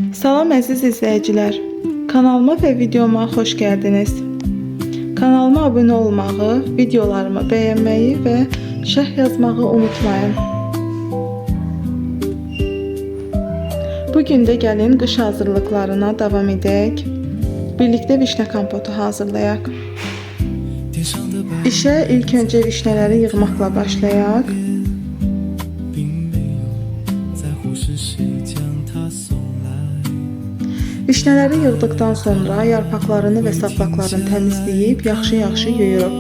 Salam əziz izləyicilər. Kanalıma və videoma xoş gəldiniz. Kanalıma abunə olmağı, videolarımı bəyənməyi və şərh yazmağı unutmayın. Bugün də gəlin qış hazırlıqlarına davam edək. Birlikdə vişnə kompotu hazırlayaq. İşə ilk öncə vişnələri yığmaqla başlayaq. Vişnələri yığdıqdan sonra yarpaqlarını və saplaqlarını təmizləyib yaxşı-yaxşı yuyuruq.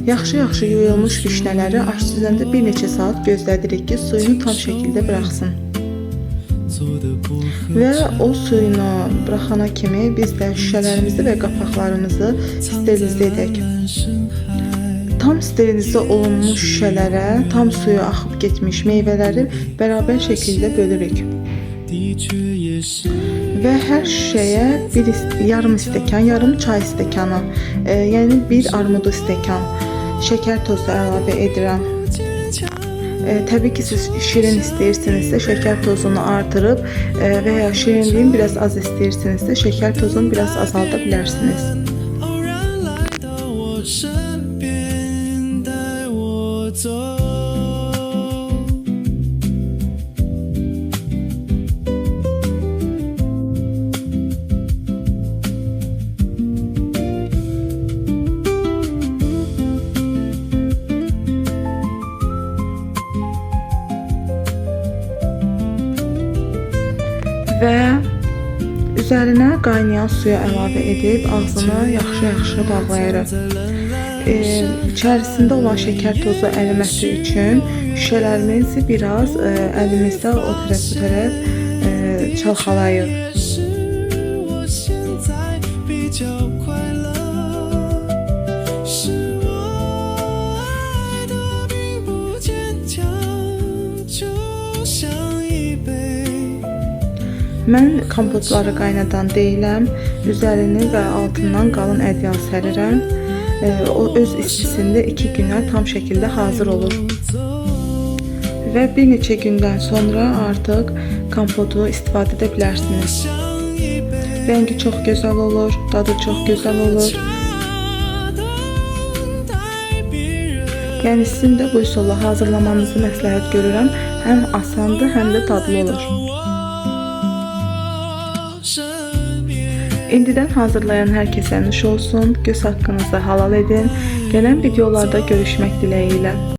Yaxşı-yaxşı yuyulmuş vişnələri aş süzəndə bir neçə saat gözlədirik ki, suyunu tam şəkildə buraxsın. Və o suyunu buraxana kimi biz də şüşələrimizi və qapaqlarımızı sterilizə edək. Tam sterilizə olunmuş şüşələrə tam suyu axıb getmiş meyvələri bərabər şəkildə bölürük. Və hər şüşəyə yarım stəkan, yarım çay stəkanı, yəni bir armudu stəkan şəkər tozu əlavə edirəm. Təbii ki, siz şirin istəyirsinizsə şəkər tozunu artırıb və ya şirinliyin biraz az istəyirsinizsə şəkər tozunu biraz azalda bilərsiniz. Və üzərinə qaynayan suya əlavə edib ağzını yaxşı-yaxşı bağlayırıq. İçərisində olan şəkər tozu əriməsi üçün şüşələrimizi biraz əlimizdə o tərəf bu tərəf çalxalayırıq. Mən kompotları qaynadan deyiləm, üzərini və altından qalın ədyal sərirəm. O öz istisində 2 günə tam şəkildə hazır olur. Və bir neçə gündən sonra artıq kompotu istifadə edə bilərsiniz. Rəngi çox gözəl olur, dadı çox gözəl olur. Yəni sizin də bu üsulla hazırlamanızı məsləhət görürəm. Həm asandır, həm də dadlı olur. İndidən hazırlayan hər kəsə nuş olsun, göz haqqınızı halal edin. Gələn videolarda görüşmək diləyilə.